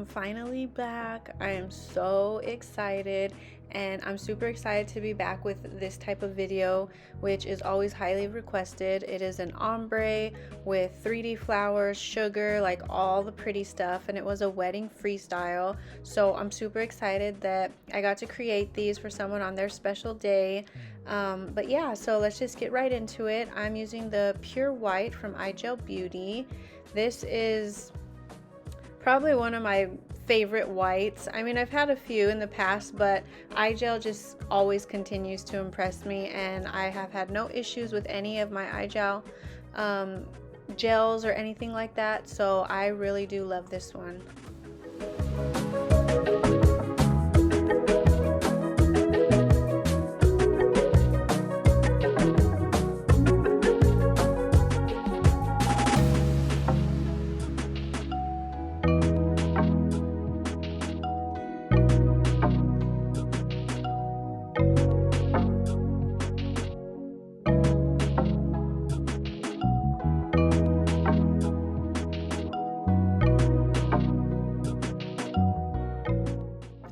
finally back. I am so excited, and I'm super excited to be back with this type of video, which is always highly requested. It is an ombre with 3D flowers, sugar, like all the pretty stuff, and it was a wedding freestyle. So I'm super excited that I got to create these for someone on their special day. But yeah, so let's just get right into it. I'm using the pure white from Beauty. This is probably one of my favorite whites. I mean, I've had a few in the past, but iGel just always continues to impress me, and I have had no issues with any of my iGel gels or anything like that, so I really do love this one.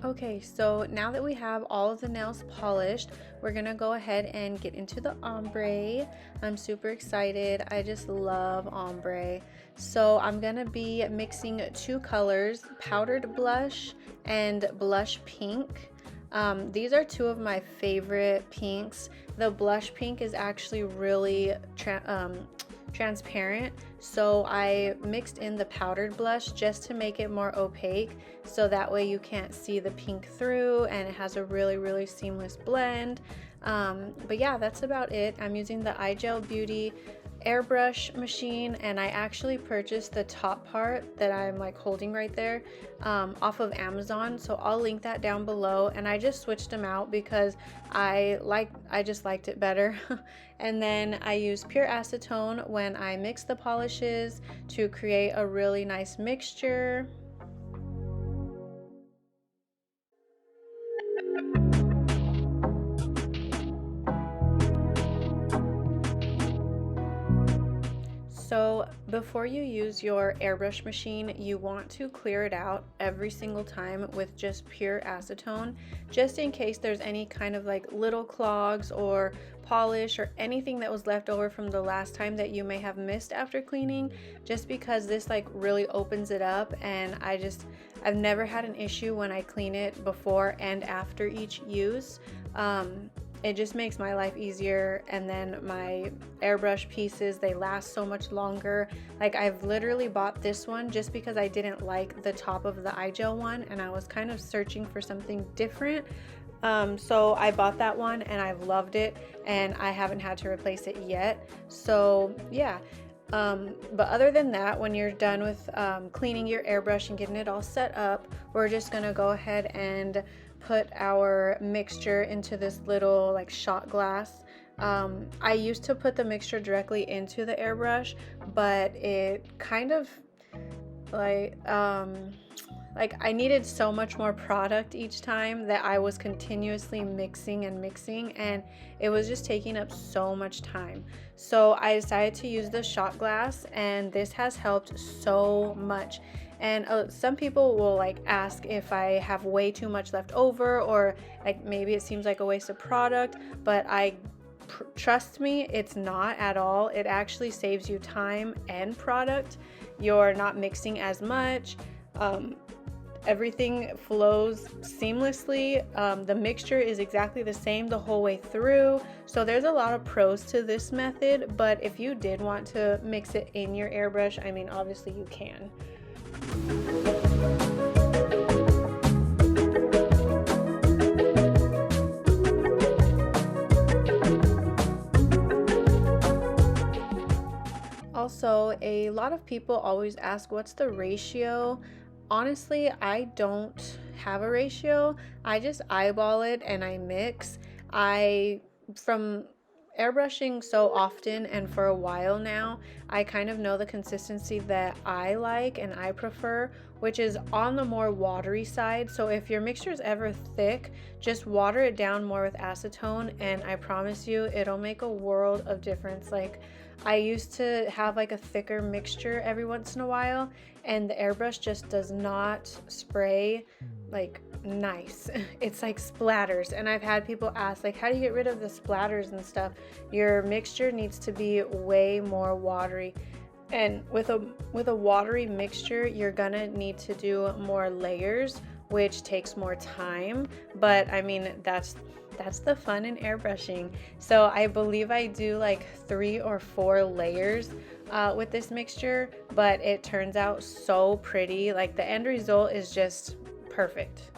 Okay, so now that we have all of the nails polished, we're gonna go ahead and get into the ombre. I'm super excited. I just love ombre. So I'm gonna be mixing two colors, powdered blush and blush pink. These are two of my favorite pinks. The blush pink is actually really transparent, so I mixed in the powdered blush just to make it more opaque, so that way you can't see the pink through, and it has a really seamless blend. But yeah, that's about it. I'm using the Beauty airbrush machine, and I actually purchased the top part that I'm like holding right there off of Amazon, so I'll link that down below. And I just switched them out because I just liked it better. And then I use pure acetone when I mix the polishes to create a really nice mixture. So before you use your airbrush machine, you want to clear it out every single time with just pure acetone, just in case there's any kind of like little clogs or polish or anything that was left over from the last time that you may have missed after cleaning, just because this like really opens it up. And I've never had an issue when I clean it before and after each use. It just makes my life easier, and then my airbrush pieces, they last so much longer. Like, I've literally bought this one just because I didn't like the top of the iGel one, and I was kind of searching for something different. So I bought that one and I've loved it, and I haven't had to replace it yet. So yeah. But other than that, when you're done with cleaning your airbrush and getting it all set up, we're just gonna go ahead and put our mixture into this little like shot glass. I used to put the mixture directly into the airbrush, but it kind of like I needed so much more product each time that I was continuously mixing, and it was just taking up so much time. So I decided to use the shot glass, and this has helped so much. And some people will like ask if I have way too much left over, or like maybe it seems like a waste of product, but trust me, it's not at all. It actually saves you time and product. You're not mixing as much. Everything flows seamlessly. The mixture is exactly the same the whole way through. So there's a lot of pros to this method, but if you did want to mix it in your airbrush, I mean, obviously you can. Also, a lot of people always ask what's the ratio. Honestly, I don't have a ratio. I just eyeball it and I mix. From airbrushing so often and for a while now, I kind of know the consistency that I like and I prefer, which is on the more watery side. So if your mixture is ever thick, just water it down more with acetone, and I promise you it'll make a world of difference. Like, I used to have like a thicker mixture every once in a while, and the airbrush just does not spray like nice. It's like splatters, and I've had people ask like, how do you get rid of the splatters and stuff? Your mixture needs to be way more watery, and with a watery mixture you're gonna need to do more layers, which takes more time. But I mean, that's the fun in airbrushing. So I believe I do like 3 or 4 layers with this mixture, but it turns out so pretty. Like, the end result is just perfect.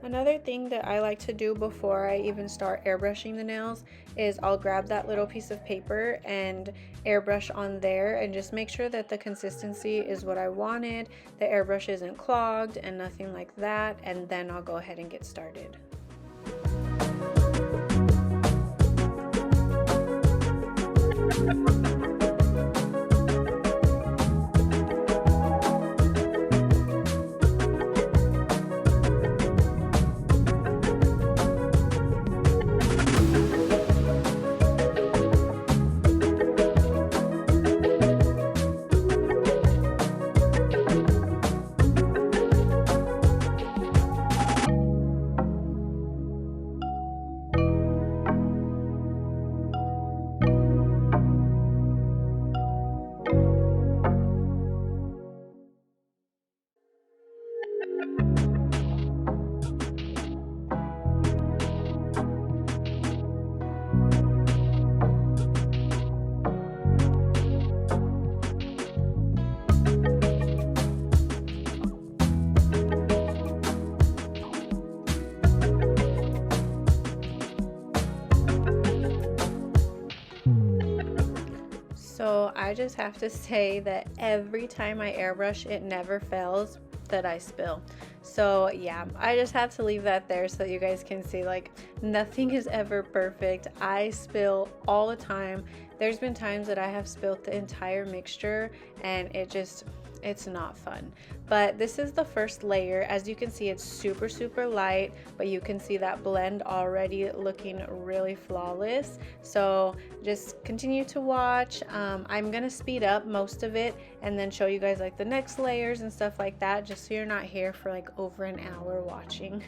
Another thing that I like to do before I even start airbrushing the nails is I'll grab that little piece of paper and airbrush on there, and just make sure that the consistency is what I wanted, the airbrush isn't clogged and nothing like that, and then I'll go ahead and get started. So I just have to say that every time I airbrush, it never fails that I spill. So yeah, I just have to leave that there so you guys can see, like, nothing is ever perfect. I spill all the time. There's been times that I have spilled the entire mixture, and it's not fun. But this is the first layer. As you can see, it's super light, but you can see that blend already looking really flawless. So just continue to watch. I'm gonna speed up most of it and then show you guys like the next layers and stuff like that, just so you're not here for like over an hour watching.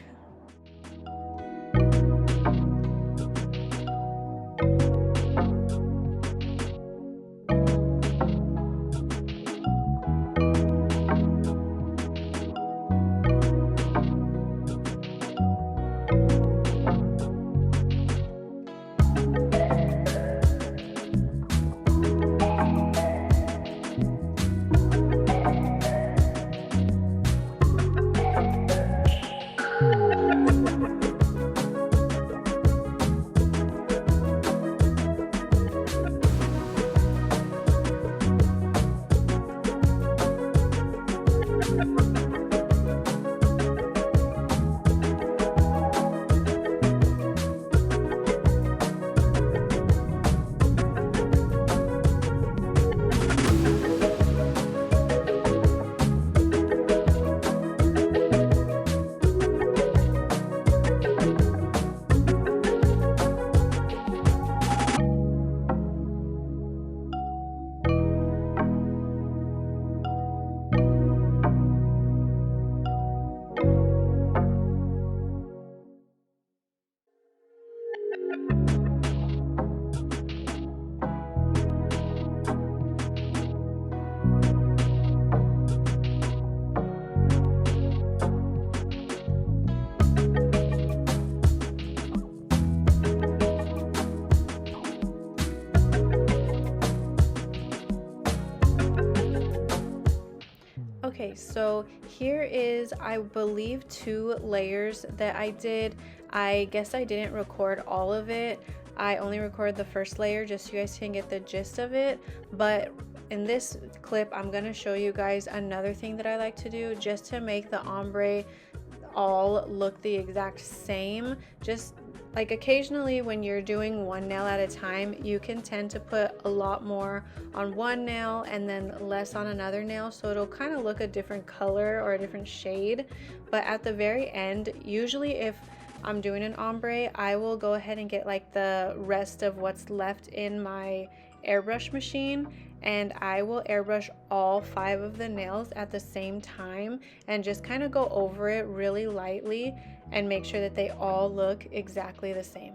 Okay, so here is, I believe, 2 layers that I did. I guess I didn't record all of it. I only recorded the first layer just so you guys can get the gist of it. But in this clip, I'm going to show you guys another thing that I like to do just to make the ombre all look the exact same. Just like occasionally when you're doing one nail at a time, you can tend to put a lot more on one nail and then less on another nail, so it'll kind of look a different color or a different shade. But at the very end, usually if I'm doing an ombre, I will go ahead and get like the rest of what's left in my airbrush machine, and I will airbrush all 5 of the nails at the same time and just kind of go over it really lightly and make sure that they all look exactly the same.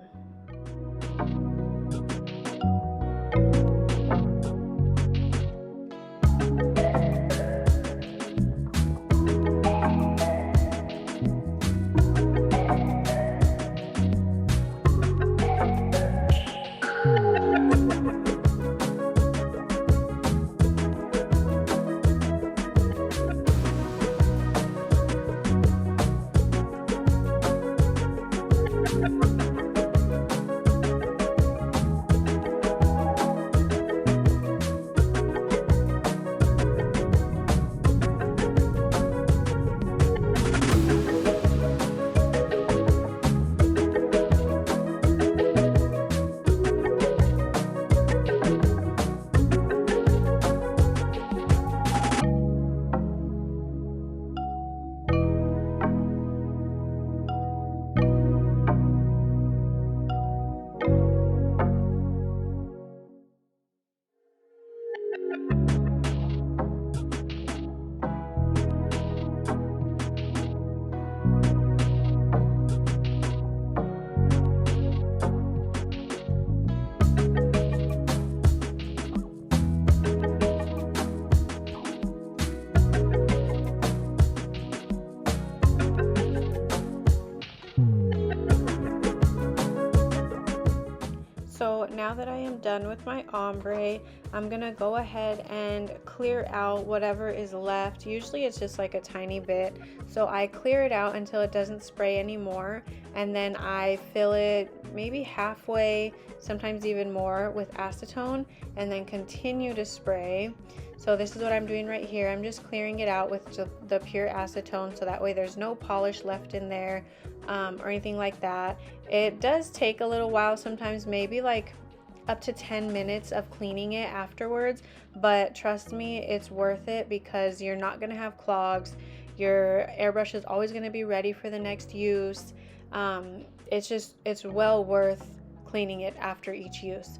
So now that I am done with my ombre, I'm gonna go ahead and clear out whatever is left. Usually it's just like a tiny bit. So I clear it out until it doesn't spray anymore, and then I fill it maybe halfway, sometimes even more, with acetone, and then continue to spray. So this is what I'm doing right here. I'm just clearing it out with the pure acetone, so that way there's no polish left in there or anything like that. It does take a little while, sometimes maybe like up to 10 minutes of cleaning it afterwards, but trust me, it's worth it because you're not going to have clogs. Your airbrush is always going to be ready for the next use. It's well worth cleaning it after each use.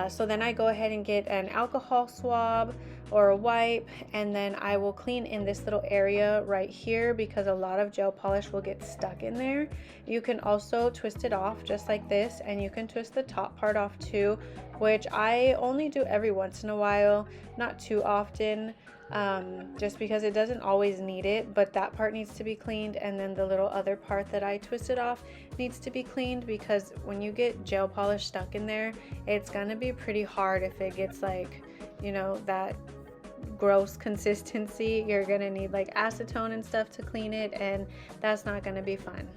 So then I go ahead and get an alcohol swab or a wipe, and then I will clean in this little area right here because a lot of gel polish will get stuck in there. You can also twist it off just like this, and you can twist the top part off too, which I only do every once in a while, not too often, just because it doesn't always need it, but that part needs to be cleaned, and then the little other part that I twisted off needs to be cleaned, because when you get gel polish stuck in there, it's gonna be pretty hard if it gets like, you know, that gross consistency. You're gonna need like acetone and stuff to clean it, and that's not gonna be fun.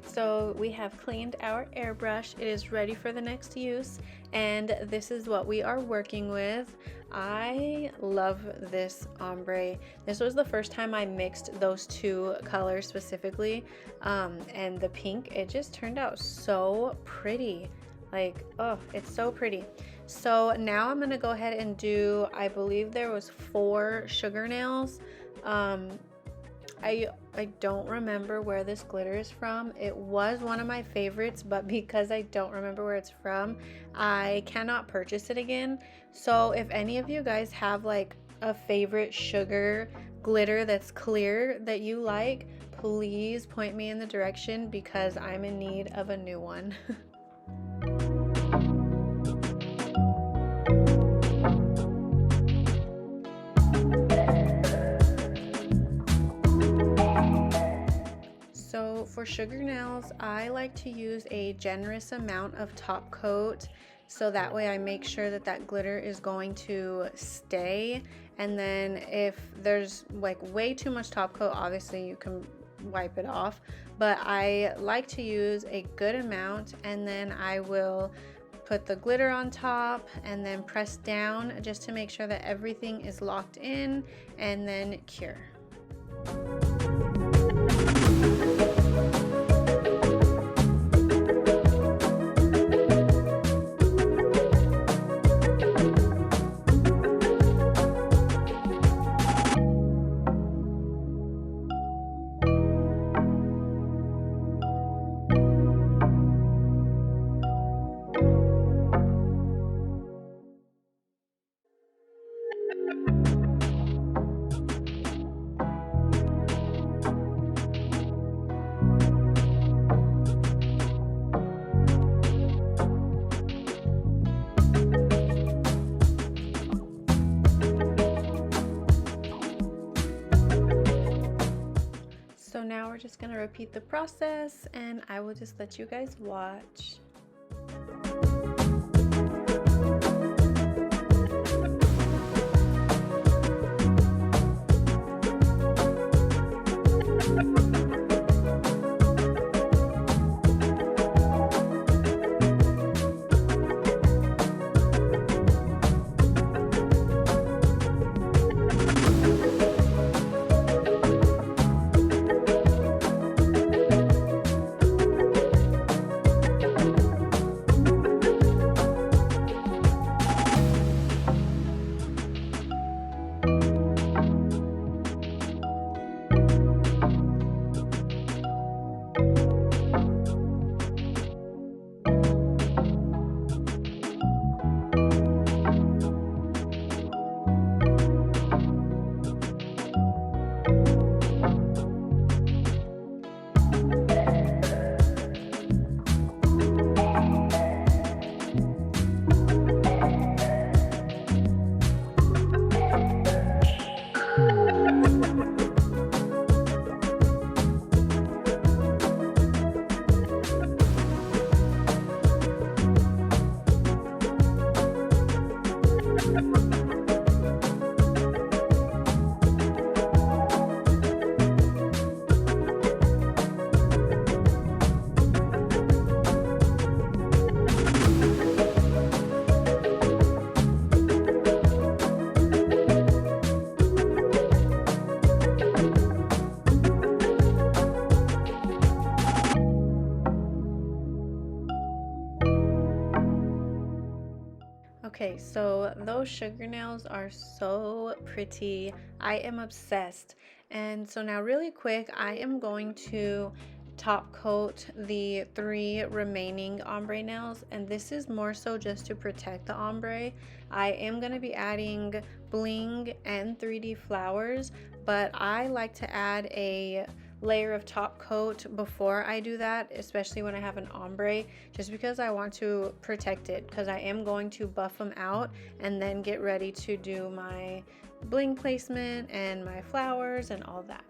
So we have cleaned our airbrush. It is ready for the next use, and this is what we are working with. I love this ombre. This was the first time I mixed those two colors specifically, and the pink, it just turned out so pretty. Like, oh, it's so pretty. So now I'm gonna go ahead and do, I believe there was 4 sugar nails. I don't remember where this glitter is from. It was one of my favorites, but because I don't remember where it's from, I cannot purchase it again. So if any of you guys have like a favorite sugar glitter that's clear that you like, please point me in the direction because I'm in need of a new one. So for sugar nails, I like to use a generous amount of top coat, so that way I make sure that that glitter is going to stay. And then if there's like way too much top coat, obviously you can wipe it off, but I like to use a good amount, and then I will put the glitter on top and then press down just to make sure that everything is locked in, and then cure. So now we're just gonna repeat the process, and I will just let you guys watch. Okay, so those sugar nails are so pretty. I am obsessed. And so now really quick, I am going to top coat the 3 remaining ombre nails, and this is more so just to protect the ombre. I am going to be adding bling and 3D flowers, but I like to add a layer of top coat before I do that, especially when I have an ombre, just because I want to protect it, because I am going to buff them out and then get ready to do my bling placement and my flowers and all that.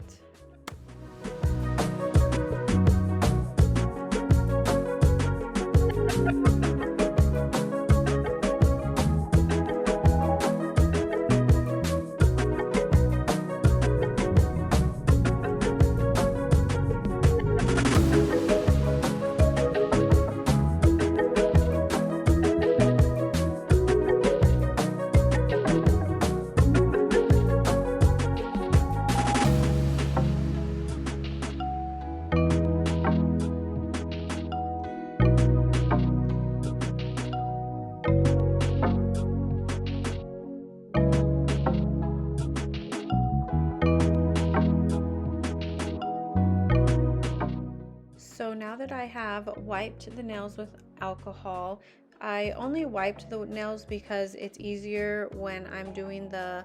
I have wiped the nails with alcohol, I only wiped the nails because it's easier when I'm doing the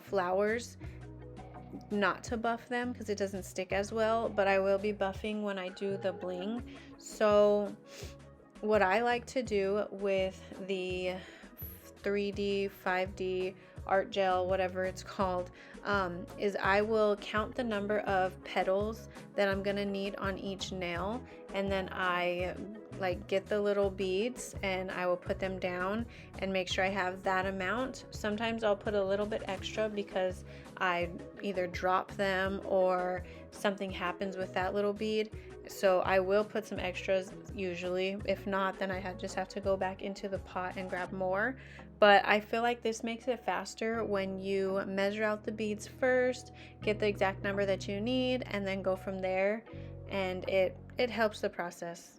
flowers not to buff them because it doesn't stick as well, but I will be buffing when I do the bling. So what I like to do with the 3D, 5D art gel, whatever it's called, is I will count the number of petals that I'm gonna need on each nail, and then I like get the little beads and I will put them down and make sure I have that amount. Sometimes I'll put a little bit extra because I either drop them or something happens with that little bead. So I will put some extras usually. If not, then I just have to go back into the pot and grab more. But I feel like this makes it faster when you measure out the beads first, get the exact number that you need, and then go from there. And it helps the process.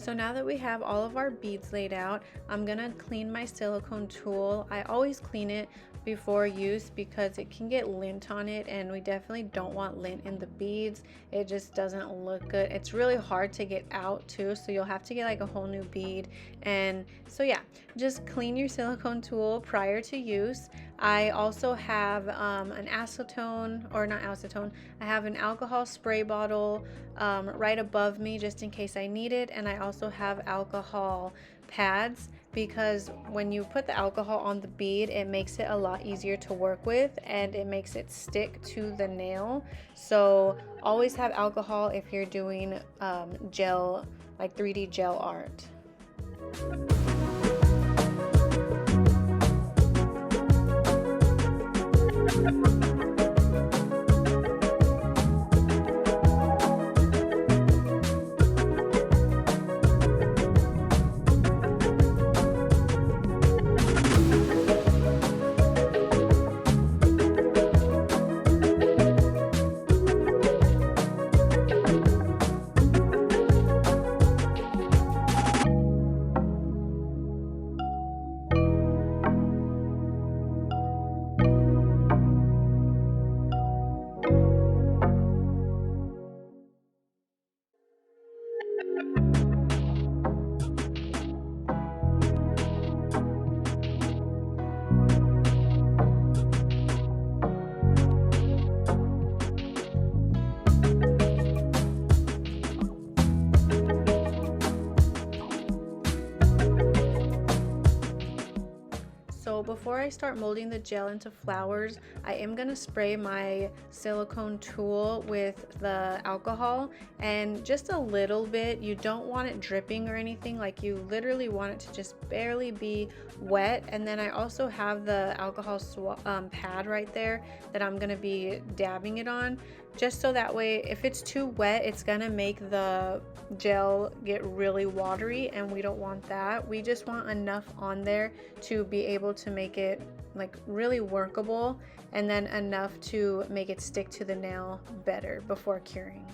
So now that we have all of our beads laid out, I'm gonna clean my silicone tool. I always clean it before use because it can get lint on it, and we definitely don't want lint in the beads. It just doesn't look good. It's really hard to get out too, so you'll have to get like a whole new bead. And so yeah, just clean your silicone tool prior to use. I also have an acetone, or not acetone, I have an alcohol spray bottle right above me just in case I need it, and I also have alcohol pads because when you put the alcohol on the bead, it makes it a lot easier to work with and it makes it stick to the nail. So always have alcohol if you're doing gel, like 3D gel art. So before I start molding the gel into flowers, I am going to spray my silicone tool with the alcohol, and just a little bit. You don't want it dripping or anything, like you literally want it to just barely be wet. And then I also have the alcohol pad right there that I'm going to be dabbing it on, just so that way if it's too wet, it's going to make the gel get really watery, and we don't want that. We just want enough on there to be able to make it like really workable, and then enough to make it stick to the nail better before curing.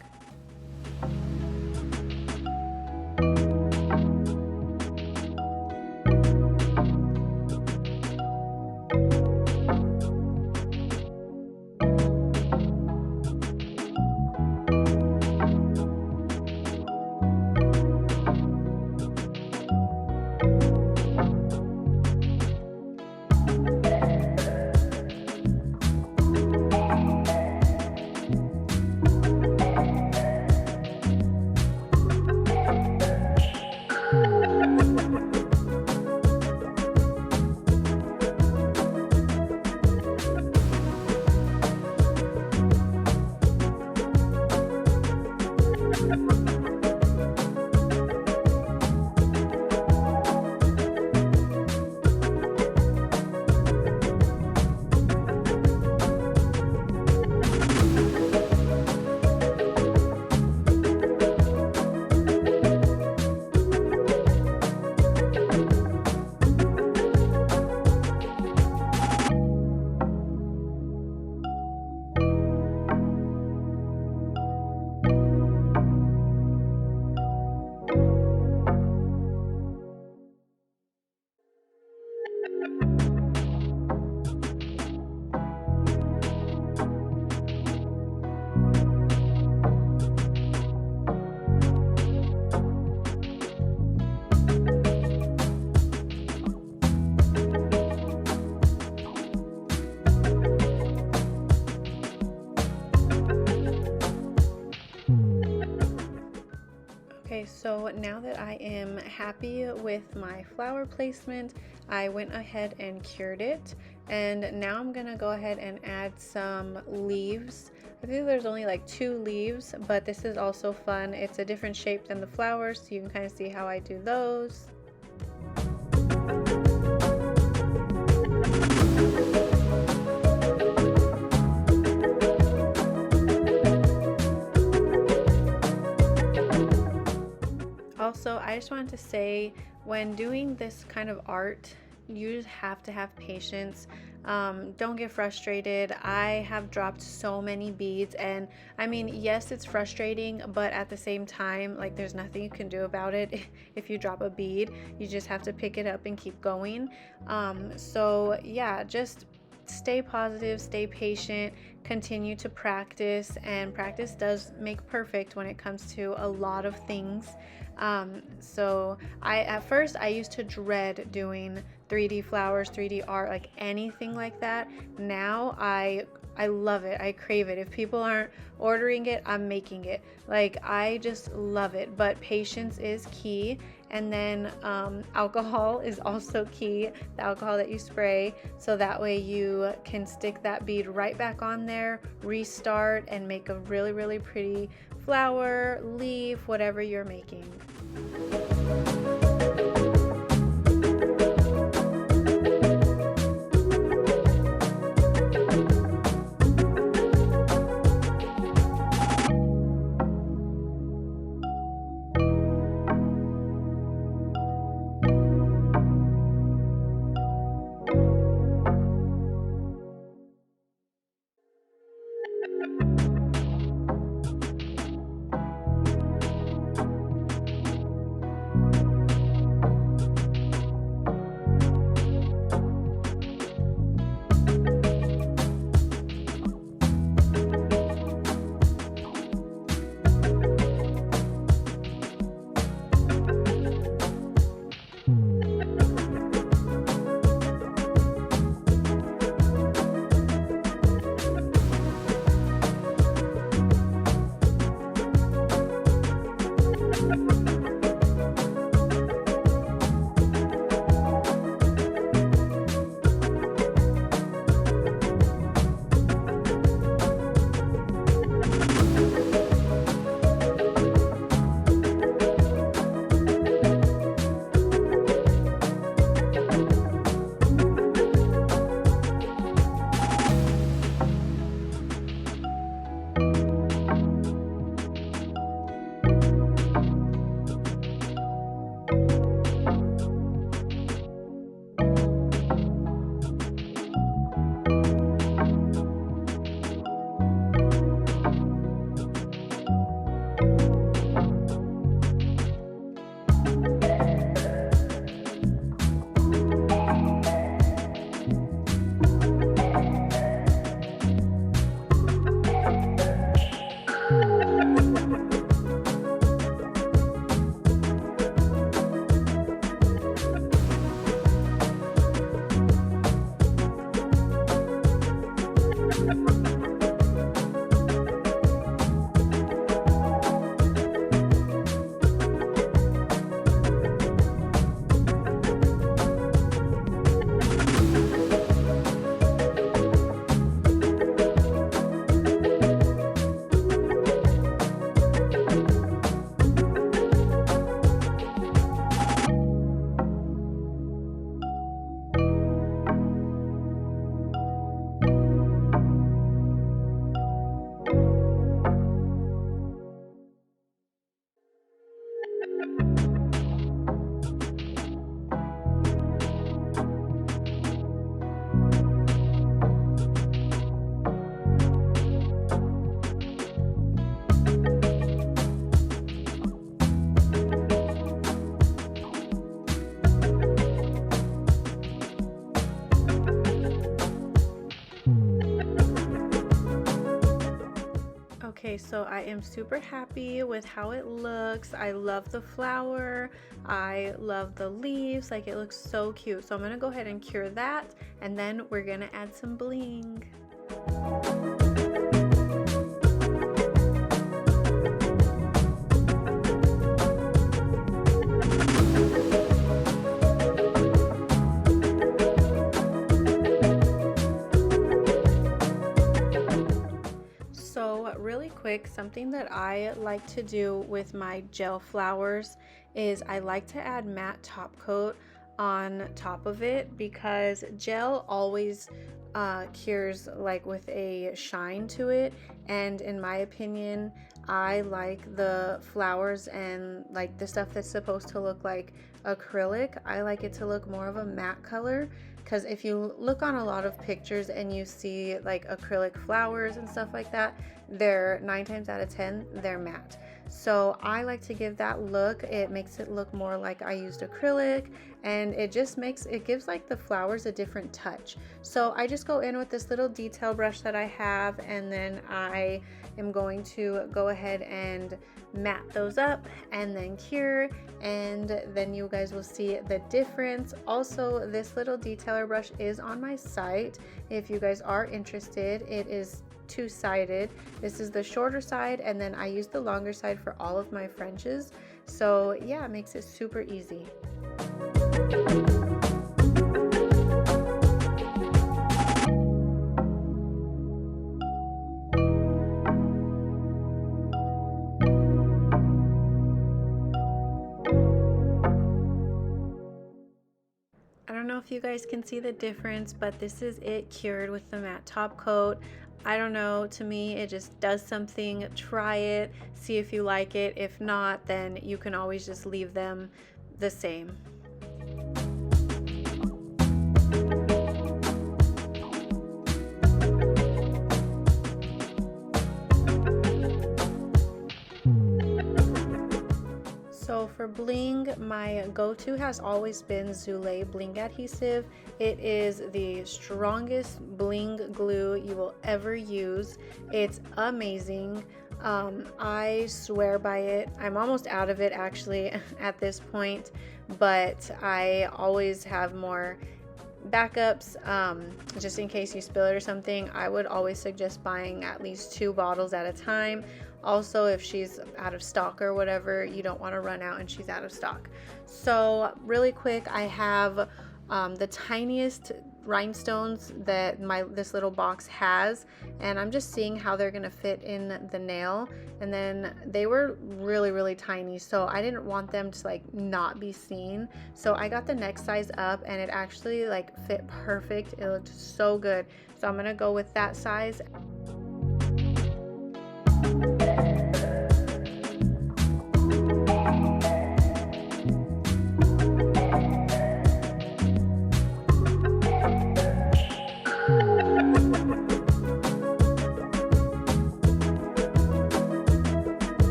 So now that I am happy with my flower placement, I went ahead and cured it, and now I'm gonna go ahead and add some leaves. I think there's only like 2 leaves, but this is also fun. It's a different shape than the flowers, so you can kind of see how I do those. Also, I just wanted to say, when doing this kind of art, you just have to have patience. Don't get frustrated. I have dropped so many beads, and I mean, yes, it's frustrating, but at the same time, like, there's nothing you can do about it. If you drop a bead, you just have to pick it up and keep going. So yeah, just stay positive, stay patient, continue to practice, and practice does make perfect when it comes to a lot of things. So at first I used to dread doing 3D flowers, 3D art, like anything like that. Now I love it. I crave it. If people aren't ordering it, I'm making it. Like, I just love it. But patience is key. And then alcohol is also key, the alcohol that you spray, so that way you can stick that bead right back on there, restart, and make a really, really pretty flower, leaf, whatever you're making. Okay, so I am super happy with how it looks. I love the flower. I love the leaves. Like, it looks so cute. So I'm gonna go ahead and cure that, and then we're gonna add some bling. quick, something that I like to do with my gel flowers is I like to add matte top coat on top of it, because gel always cures like with a shine to it, and in my opinion I like the flowers and like the stuff that's supposed to look like acrylic, I like it to look more of a matte color. Because if you look on a lot of pictures and you see like acrylic flowers and stuff like that, they're 9 times out of 10 they're matte. So I like to give that look. It makes it look more like I used acrylic, and it just makes it gives like the flowers a different touch. So I just go in with this little detail brush that I have, and then I am going to go ahead and matte those up and then cure, and then you guys will see the difference. Also, this little detailer brush is on my site if you guys are interested. It is two-sided. This is the shorter side, and then I use the longer side for all of my Frenches. So yeah, it makes it super easy. I don't know if you guys can see the difference, but this is it cured with the matte top coat. I don't know, to me it just does something. Try it, see if you like it. If not, then you can always just leave them the same. So for bling, my go-to has always been Zulay bling adhesive. It is the strongest bling glue you will ever use. It's amazing. I swear by it. I'm almost out of it actually at this point, but I always have more backups, just in case you spill it or something. I would always suggest buying at least 2 bottles at a time. Also, if she's out of stock or whatever, you don't want to run out and she's out of stock. So really quick, I have the tiniest rhinestones that this little box has, and I'm just seeing how they're gonna fit in the nail. And then they were really tiny, so I didn't want them to like not be seen, so I got the next size up, and it actually like fit perfect. It looked so good, so I'm gonna go with that size.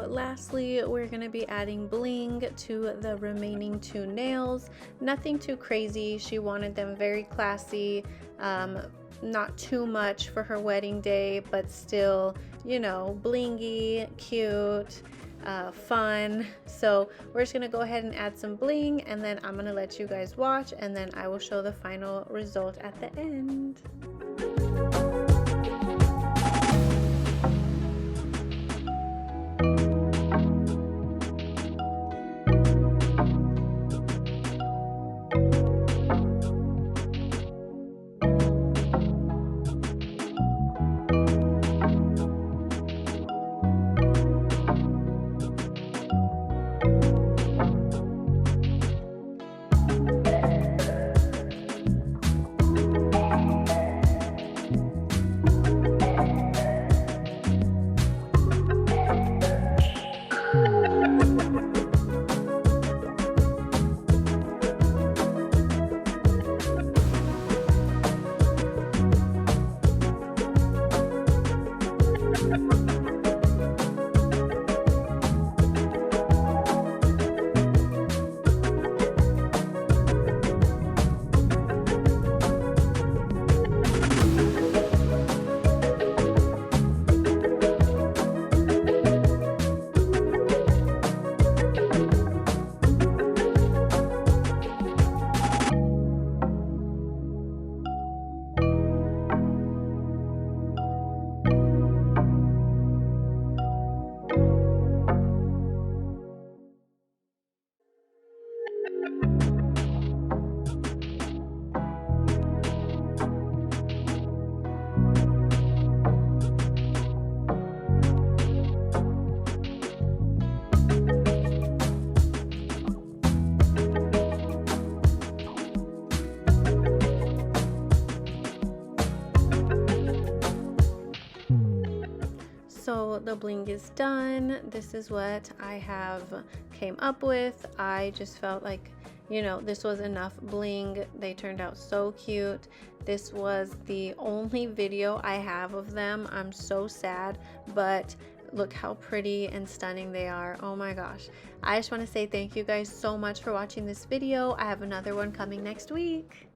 Lastly, we're going to be adding bling to the remaining 2 nails. Nothing too crazy. She wanted them very classy, not too much for her wedding day, but still, you know, blingy, cute, fun. So we're just going to go ahead and add some bling, and then I'm going to let you guys watch, and then I will show the final result at the end. the bling is done. This is what I have came up with. I just felt like, you know, this was enough bling. They turned out so cute. This was the only video I have of them. I'm so sad, but look how pretty and stunning they are. Oh my gosh. I just want to say thank you guys so much for watching this video. I have another one coming next week.